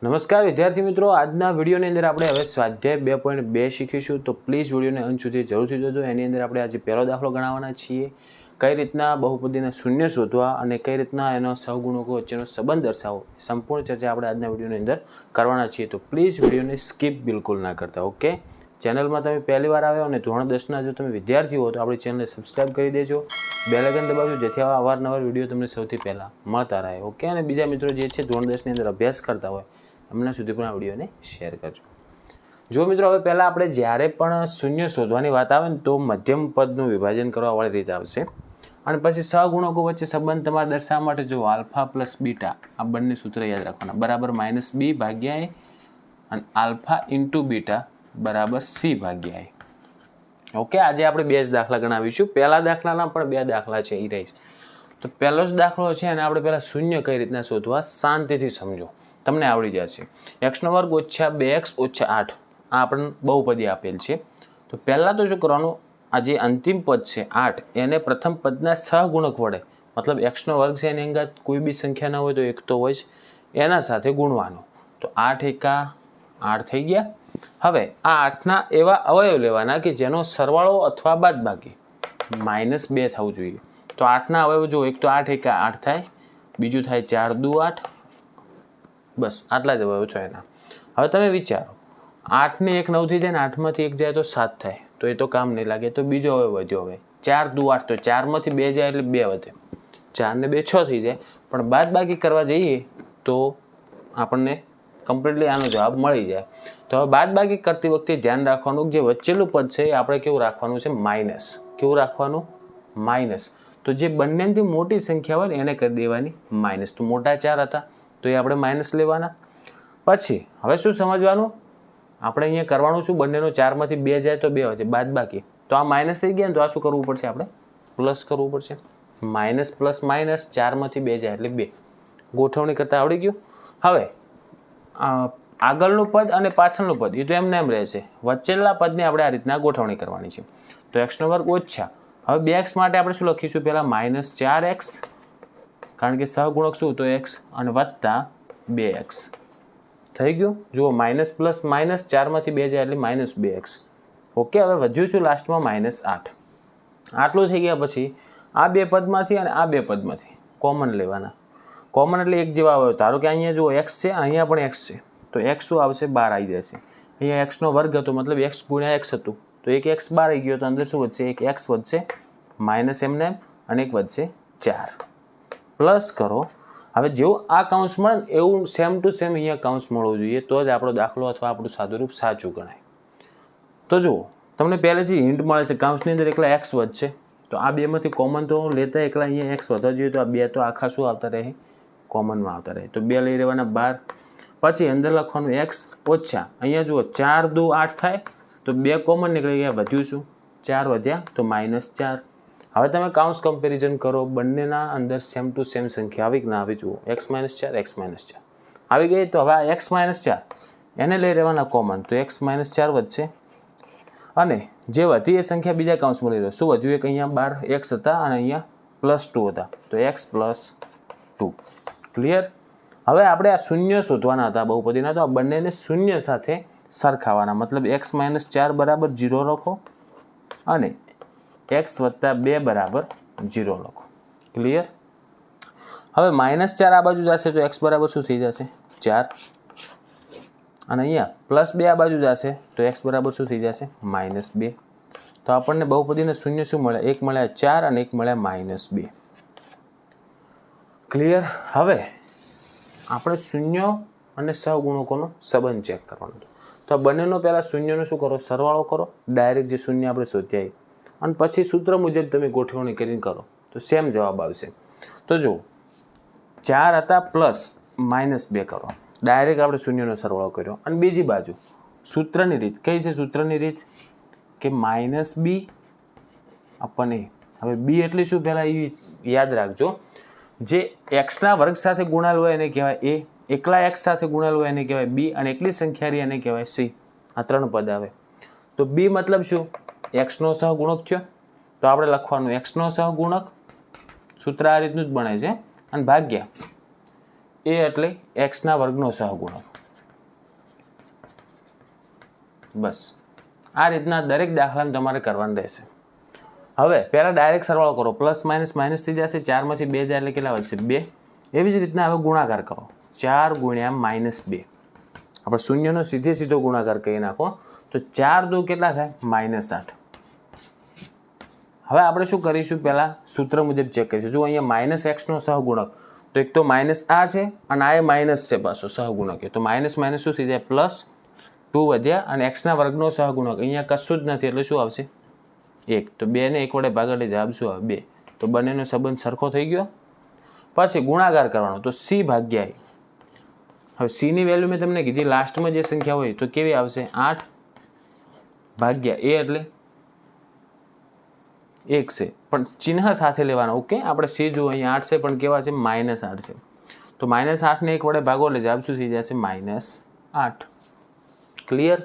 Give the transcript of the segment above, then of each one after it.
નમસ્કાર વિદ્યાર્થી મિત્રો, આજના વિડીયોની અંદર આપણે હવે સ્વાધ્યાય 2.2 શીખીશું. તો પ્લીઝ વિડીયોને અંત સુધી જરૂરથી જોજો. એની અંદર આપણે આજે પહેલો દાખલો ગણાવવાના છીએ. કઈ રીતના બહુપદીના શૂન્ય શોધવા અને કઈ રીતના એનો સહગુણકો વચ્ચેનો સંબંધ દર્શાવો, સંપૂર્ણ ચર્ચા આપણે આજના વિડીયોની અંદર કરવાના છીએ. તો પ્લીઝ વિડીયોને સ્કીપ બિલકુલ ના કરતા. ઓકે, ચેનલમાં તમે પહેલી વાર આવ્યો અને ધોરણ 10ના જો તમે વિદ્યાર્થી હો તો આપણી ચેનલને સબસ્ક્રાઈબ કરી દેજો, બેલ આઇકન દબાવજો, જેથી આવા અવારનવાર વિડીયો તમને સૌથી પહેલાં મળતા રહે. ઓકે, અને બીજા મિત્રો જે છે ધોરણ 10ની અંદર અભ્યાસ કરતા હોય એમના સુધી પણ આ વિડીયોને શેર કરજો. જો મિત્રો, હવે પહેલાં આપણે જ્યારે પણ શૂન્ય શોધવાની વાત આવે ને તો મધ્યમ પદનું વિભાજન કરવાવાળી રીત આવશે, અને પછી સહગુણકો વચ્ચે સંબંધ તમારે દર્શાવવા માટે જો આલ્ફા પ્લસ બીટા આ બંને સૂત્ર યાદ રાખવાના, બરાબર -b ભાગ્યા a, અને આલ્ફા ઇન્ટુ બીટા બરાબર c ભાગ્યા a. ઓકે, આજે આપણે 2 જ દાખલા ગણાવીશું. પહેલા દાખલાના પણ 2 દાખલા છે એ રહીશ. તો પહેલો જ દાખલો છે અને આપણે પહેલાં શૂન્ય કઈ રીતના શોધવા શાંતિથી સમજો, તમને આવડી જશે. x² - 2x - 8 આ આપણને બહુપદી આપેલ છે. તો પહેલાં તો શું કરવાનું, આ જે અંતિમ પદ છે 8 એને પ્રથમ પદના સહગુણક વડે, મતલબ x² છે એની અંગાત કોઈ બી સંખ્યા ના હોય તો એક તો હોય જ, એના સાથે ગુણવાનો. તો 8 એકા 8 થઈ ગયા. હવે આ 8ના એવા અવયવ લેવાના કે જેનો સરવાળો અથવા બાદબાકી -2 થવું જોઈએ. તો 8ના અવયવ જો, એક તો 8 એકા 8 થાય, બીજું થાય 4 દુ 8, બસ આટલા જ અવયવ છે એના. હવે તમે વિચારો, 8 ને 1 9 થઈ જાય ને 8માંથી 1 જાય તો 7 થાય, તો એ તો કામ નહીં લાગે. તો બીજો અવયવ વધ્યો. હવે 4 દુ 8, તો 4માંથી 2 જાય એટલે 2 વધે, 4 ને 2 6 થઈ જાય. પણ બાદબાકી કરવા જઈએ તો આપણને કમ્પ્લીટલી આનો જવાબ મળી જાય. તો હવે બાદબાકી કરતી વખતે ધ્યાન રાખવાનું, જે વચ્ચેલું પદ છે એ આપણે કેવું રાખવાનું છે, માઇનસ. કેવું રાખવાનું? માઇનસ. તો જે બંનેથી મોટી સંખ્યા હોય ને એને કરી દેવાની માઇનસ. તો મોટા 4 હતા તો એ આપણે માઇનસ લેવાના. પછી હવે શું સમજવાનું, આપણે અહીંયા કરવાનું શું, બંનેનો 4માંથી 2 જાય તો 2 વધે, બાદબાકી. તો આ માઇનસ થઈ ગયા ને તો આ શું કરવું પડશે, આપણે પ્લસ કરવું પડશે. માઇનસ પ્લસ માઇનસ, 4માંથી 2 જાય એટલે 2. ગોઠવણી કરતાં આવડી ગયું. હવે આગળનું પદ અને પાછળનું પદ એ તો એમને એમ રહેશે, વચ્ચેલા પદની આપણે આ રીતના ગોઠવણી કરવાની છે. તો x² ઓછા, હવે 2x માટે આપણે શું લખીશું, પહેલાં -4x, કારણ કે સહગુણક શું તો x, અને વત્તા 2x થઈ ગયું. જુઓ, માઇનસ પ્લસ માઇનસ, 4માંથી 2 જાય એટલે -2x. ઓકે, હવે વધ્યું શું લાસ્ટમાં -8. આટલું થઈ ગયા પછી આ 2 પદમાંથી અને આ 2 પદમાંથી કોમન લેવાના. કોમન એટલે એક જેવા આવે. ધારો કે અહીંયા જુઓ x છે, અહીંયા પણ x છે, તો x શું આવશે, 12 આવી જશે. અહીંયા x² હતો, મતલબ x ગુણ્યા x હતું, તો એક x 12 આવી ગયો, તો અંદર શું વધશે, એક x વધશે, માઇનસ એમને અને એક વધશે 4. પ્લસ કરો. હવે જેવું આ કૌંસ મળે ને એવું સેમ ટુ સેમ અહીંયા કૌંસ મળવું જોઈએ, તો જ આપણો દાખલો અથવા આપણું સાદુરૂપ સાચું ગણાય. તો જુઓ, તમને પહેલેથી હિન્ટ મળે છે, કૌંસની અંદર એકલા x વધશે, તો આ બેમાંથી કોમન તો લેતા એકલા અહીંયા x વધવા જોઈએ, તો આ 2 તો આખા શું આવતા રહે, કોમનમાં આવતા રહે. તો 2 લઈ લેવાના 12. પછી અંદર લખવાનું x ઓછા, અહીંયા જુઓ 4 દુ 8 થાય, તો 2 કોમન નીકળી ગયા, વધ્યું શું, 4 વધ્યા, તો -4. હવે તમે કાઉન્સ કમ્પેરિઝન કરો, બંનેના અંદર સેમ ટુ સેમ સંખ્યા આવી કે ના આવી, જુઓ x - 4 x - 4 આવી ગઈ. તો હવે આ x - 4 એને લઈ લેવાના કોમન, તો x - 4 વધશે, અને જે વધી એ સંખ્યા બીજા કાઉન્સમાં લઈ લો. શું વધ્યું, એક અહીંયા 12 x હતા અને અહીંયા +2 હતા, તો x + 2. ક્લિયર. હવે આપણે આ શૂન્ય શોધવાના હતા બહુપદીના, તો આ બંનેને શૂન્ય સાથે સરખાવાના, મતલબ x - 4 બરાબર 0 લખો અને x + 2 બરાબર 0 લખો. ક્લિયર. હવે -4 આ બાજુ જશે તો x બરાબર શું થઈ જશે, 4, અને અહીંયા +2 આ બાજુ જશે તો x બરાબર શું થઈ જશે, -2. તો આપણને બહુપદીના શૂન્ય શું મળે, એક મળ્યા 4 અને એક મળ્યા -2. ક્લિયર. હવે આપણે શૂન્ય અને સહગુણકોનો સંબંધ ચેક કરવાનો હતો. તો આ બંનેનો પહેલાં શૂન્યનો શું કરો, સરવાળો કરો, ડાયરેક્ટ જે શૂન્ય આપણે શોધ્યા, અને પછી સૂત્ર મુજબ તમે ગોઠવણી કરીને કરો તો સેમ જવાબ આવશે. તો જુઓ, 4 હતા પ્લસ -2 કરો, ડાયરેક્ટ આપણે શૂન્યનો સરવાળો કર્યો. અને બીજી બાજુ સૂત્રની રીત કઈ છે, સૂત્રની રીત કે -b / a. હવે b એટલે શું પહેલાં એ યાદ રાખજો, જે x² સાથે ગુણાયેલ હોય એને કહેવાય a, એકલા x સાથે ગુણાયેલ હોય એને કહેવાય b, અને એકલી સંખ્યા રહી એને કહેવાય c. આ 3 પદ આવે. તો b મતલબ શું, x નો સહગુણક થયો, તો આપણે લખવાનું x નો સહગુણક, સૂત્ર આ રીતનું જ બને છે, અને ભાગ્યા એ એટલે x ના વર્ગનો સહગુણક. બસ આ રીતના દરેક દાખલામાં તમારે કરવાનું રહેશે. હવે પહેલાં ડાયરેક્ટ સરવાળો કરો, પ્લસ માઇનસ માઇનસ થઈ જશે, 4માંથી 2 જાય એટલે કેટલા વધશે 2. એવી જ રીતના હવે ગુણાકાર કરો, 4 ગુણ્યા -2. આપણે શૂન્યનો સીધો ગુણાકાર કરી નાખો તો 4 દુ કેટલા થાય -8. હવે આપણે શું કરીશું, પહેલાં સૂત્ર મુજબ ચેક કરીશું. જો અહીંયા -x નો સહગુણક, તો એક તો માઇનસ આ છે અને આ માઇનસ છે પાછો સહગુણક, તો માઇનસ માઇનસ શું થઈ જાય +2 વધ્યા, અને એક્સના વર્ગનો સહગુણક અહીંયા કશું જ નથી એટલે શું આવશે 1. તો 2 ને 1 વડે ભાગ એટલે જવાબ શું આવે 2. તો બંનેનો સંબંધ સરખો થઈ ગયો. પછી ગુણાકાર કરવાનો તો c ભાગ્યા a. હવે c ની વેલ્યુ મેં તમને કીધી, લાસ્ટમાં જે સંખ્યા હોય તો કેવી આવશે 8 ભાગ્યા a એટલે 1 છે, પણ ચિહ્ન સાથે લેવાના. ઓકે, આપણે c જો અહીંયા 8 છે પણ કેવા છે -8 છે, તો -8 ને 1 વડે ભાગો એટલે જવાબ શું થઈ જશે -8. ક્લિયર?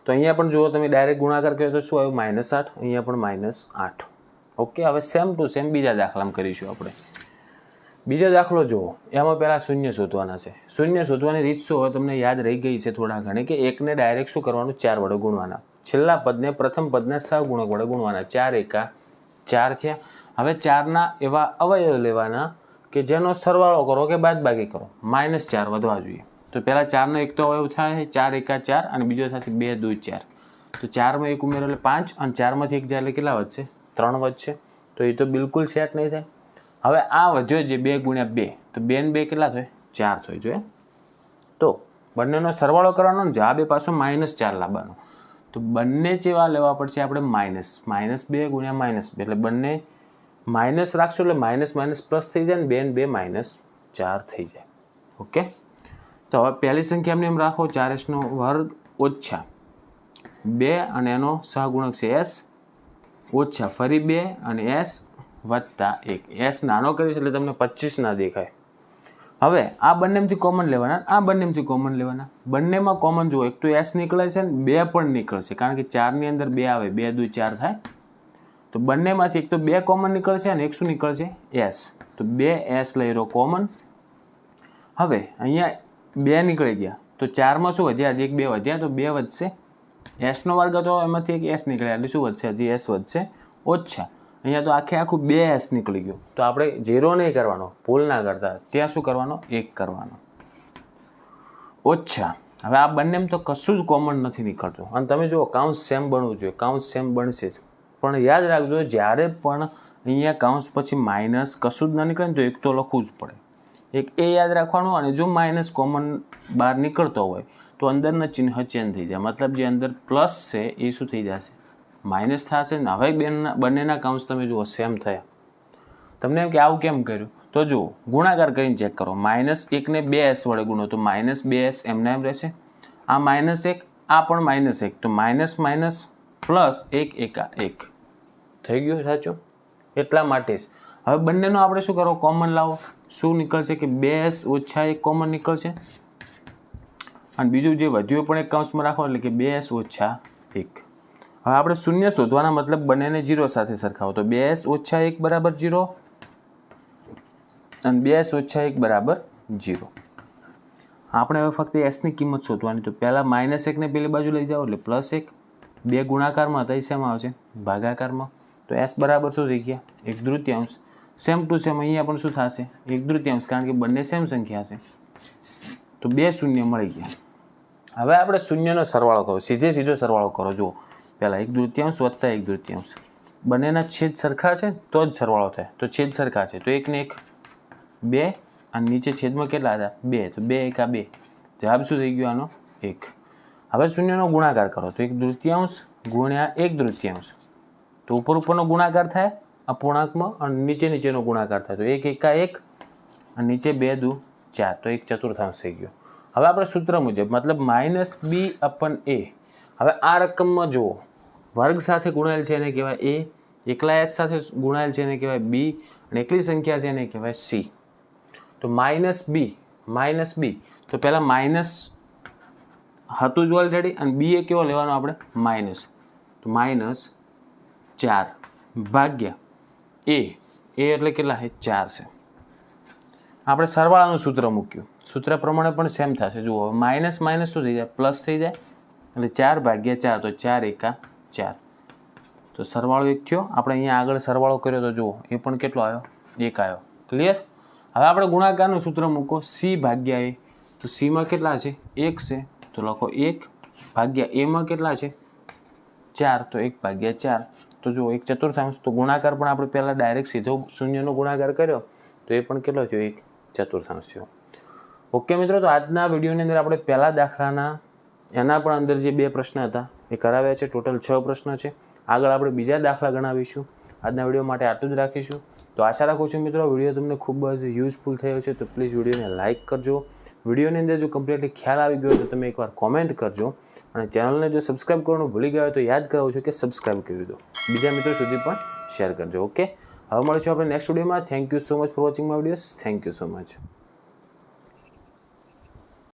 તો અહીંયા પણ જુઓ તમે ડાયરેક્ટ ગુણાકાર કર્યો તો શું આવ્યું -8, અહીંયા પણ -8. ઓકે, હવે સેમ ટુ સેમ બીજા દાખલામાં કરીશું આપણે. બીજો દાખલો જુઓ, એમાં પહેલાં શૂન્ય શોધવાના છે. શૂન્ય શોધવાની રીત શું હવે તમને યાદ રહી ગઈ છે થોડા ઘણી, કે એકને ડાયરેક્ટ શું કરવાનું 4 વડે ગુણવાના, છેલ્લા પદને પ્રથમ પદના સહગુણક વડે ગુણવાના. 4 એકા 4 થયા. હવે 4ના એવા અવયવ લેવાના કે જેનો સરવાળો કરો કે બાદબાકી કરો, -4 વધવા જોઈએ. તો પહેલાં 4નો એક તો અવયવ થાય 4 એકા 4 અને બીજો થશે 2 દુ 4. તો 4માં 1 ઉમેરો એટલે 5 અને 4માંથી 1 જાય એટલે કેટલા વધશે 3 વધશે. તો એ તો બિલકુલ સેટ નહીં થાય. હવે આ વધ્યો જે 2 ગુણ્યા 2, તો 2 ને 2 કેટલા થાય 4 થઈ જોઈએ. તો બંનેનો સરવાળો કરવાનો ને જવાબ એ પાછો -4 લાવવાનો. તો બંને જેવા લેવા પડશે આપણે -2 ગુણ્યા -2, એટલે બંને માઇનસ રાખશું એટલે માઇનસ પ્લસ થઈ જાય ને 2 ને 2 -4 થઈ જાય. ઓકે, તો હવે પહેલી સંખ્યા એમને એમ રાખો, 4s નો વર્ગ ઓછા 2 અને એનો સહગુણક છે s ઓછા ફરી 2 અને s વત્તા 1. s નાનો કરીશ એટલે તમને 25 ના દેખાય. હવે આ બંનેમાંથી કોમન લેવાના, આ બંનેમાંથી કોમન લેવાના. બંનેમાં કોમન જુઓ, એક તો s નીકળે છે ને 2 પણ નીકળશે, કારણ કે 4 ની અંદર 2 આવે, 2 દુ 4 થાય. તો બંનેમાંથી એક તો 2 કોમન નીકળશે અને એક શું નીકળશે s. તો 2s લઈ રહ્યો કોમન. હવે અહીંયા 2 નીકળી ગયા તો 4માં શું વધ્યા, હજી 1 2 વધ્યા તો 2 વધશે. s નો વર્ગ હતો એમાંથી એક s નીકળ્યા એટલે શું વધશે, હજી s વધશે ઓછા. અહીંયા તો આખું 2s નીકળી ગયું. તો આપણે 0 નહીં કરવાનો, ભૂલ ના કરતા, ત્યાં શું કરવાનો 1 કરવાનો ઓછા. હવે આ બંનેમાં તો કશું જ કોમન નથી નીકળતું. અને તમે જુઓ કાઉન્સ સેમ બનવું જોઈએ, કાઉન્સ સેમ બનશે જ, પણ યાદ રાખજો જ્યારે પણ અહીંયા કાઉન્સ પછી માઇનસ કશું જ ના નીકળે ને તો એક તો લખવું જ પડે. એક એ યાદ રાખવાનું, અને જો માઇનસ કોમન બહાર નીકળતો હોય તો અંદરના ચિહ્ન ચેન્જ થઈ જાય, મતલબ જે અંદર પ્લસ છે એ શું થઈ જશે માઇનસ થશે ને. હવે બંનેના કાઉન્સ તમે જુઓ સેમ થયા. તમને એમ કે આવું કેમ કર્યું, તો જુઓ ગુણાકાર કરીને ચેક કરો. -1 ને 2s વડે ગુણો તો -2s એમને એમ રહેશે. આ -1 આ પણ -1, તો માઇનસ પ્લસ 1 એકા 1 થઈ ગયું સાચું. એટલા માટે જ હવે બંનેનો આપણે શું કરો કોમન લાવો. શું નીકળશે કે 2s ઓછા 1 કોમન નીકળશે, અને બીજું જે વધ્યું પણ એક કાઉન્સમાં રાખો એટલે કે 2s ઓછા 1. હવે આપણે શૂન્ય શોધવાના, મતલબ બંનેને 0 સાથે સરખાવો. તો 2s ઓછા 1 બરાબર 0 અને 2s ઓછા 1 બરાબર 0. આપણે હવે ફક્ત s ની કિંમત શોધવાની. તો પહેલાં -1 ને પેલી બાજુ લઈ જાઓ એટલે +1. 2 ગુણાકારમાં હતા એ શેમાં આવશે ભાગાકારમાં. તો s બરાબર શું થઈ ગયા 1/3. સેમ ટુ સેમ અહીંયા પણ શું થશે 1/3, કારણ કે બંને સેમ સંખ્યા છે. તો 2 શૂન્ય મળી ગયા. હવે આપણે શૂન્યનો સરવાળો કરો, સીધો સરવાળો કરો. જુઓ પહેલાં 1/3 વત્તા 1/3, બંનેના છેદ સરખા છે તો જ સરવાળો થાય. તો છેદ સરખા છે તો 1 ને 1 2, અને નીચે છેદમાં કેટલા હતા 2, તો 2 એકા 2, જવાબ શું થઈ ગયો આનો 1. હવે શૂન્યનો ગુણાકાર કરો તો 1/3 ગુણ્યા 1/3, તો ઉપરનો ગુણાકાર થાય અપૂર્ણાંકમાં અને નીચેનો ગુણાકાર થાય. તો 1 એકા 1 અને નીચે 2 દુ 4, તો 1/4 થઈ ગયો. હવે આપણે સૂત્ર મુજબ, મતલબ -b/a. હવે આ રકમમાં જુઓ વર્ગ સાથે ગુણાયેલ છે એને કહેવાય a, એકલા s સાથે ગુણાયેલ છે એને કહેવાય b, અને એકલી સંખ્યા છે એને કહેવાય c. તો -b, તો પહેલાં માઇનસ હતું જ ઓલરેડી, અને b એ કેવો લેવાનો આપણે માઇનસ. તો -4 ભાગ્યા a એટલે કેટલા છે 4 છે. આપણે સરવાળાનું સૂત્ર મૂક્યું, સૂત્ર પ્રમાણે પણ સેમ થશે. જુઓ માઇનસ શું થઈ જાય પ્લસ થઈ જાય, એટલે 4 ભાગ્યા 4 તો 4 એકા 4. તો સરવાળો 1 થયો. આપણે અહીંયા આગળ સરવાળો કર્યો તો જુઓ એ પણ કેટલો આવ્યો? 1 આવ્યો. ક્લિયર? હવે આપણે ગુણાકારનું સૂત્ર મૂકો c ભાગ્યા a. તો c માં કેટલા છે? 1 છે. તો લખો 1 ભાગ્યા a માં કેટલા છે? 4. તો 1 ભાગ્યા 4. તો જુઓ 1/4. તો ગુણાકાર પણ આપણે પહેલાં ડાયરેક્ટ સીધો શૂન્યનો ગુણાકાર કર્યો તો એ પણ કેટલો થયો? 1/4 થયો. ઓકે મિત્રો, તો આજના વિડીયોની અંદર આપણે પહેલા દાખલાના એના પણ અંદર જે 2 પ્રશ્ન હતા એ કરાવ્યા છે. ટોટલ 6 પ્રશ્ન છે. આગળ આપણે બીજા દાખલા ગણાવીશું. આજના વિડીયો માટે આટલું જ રાખીશું. તો આશા રાખું છું મિત્રો વિડીયો તમને ખૂબ જ યુઝફુલ થયો છે. તો પ્લીઝ વિડીયોને લાઇક કરજો. વિડીયોની અંદર જો કમ્પ્લીટલી ખ્યાલ આવી ગયો તો તમે એકવાર કોમેન્ટ કરજો. અને ચેનલને જો સબસ્ક્રાઈબ કરવાનું ભૂલી ગયા તો યાદ કરાવું છું કે સબસ્ક્રાઈબ કરી દો. બીજા મિત્રો સુધી પણ શેર કરજો. ઓકે, હવે મળીશું આપણે નેક્સ્ટ વિડીયોમાં. Thank you so much for watching my videos. Thank you so much.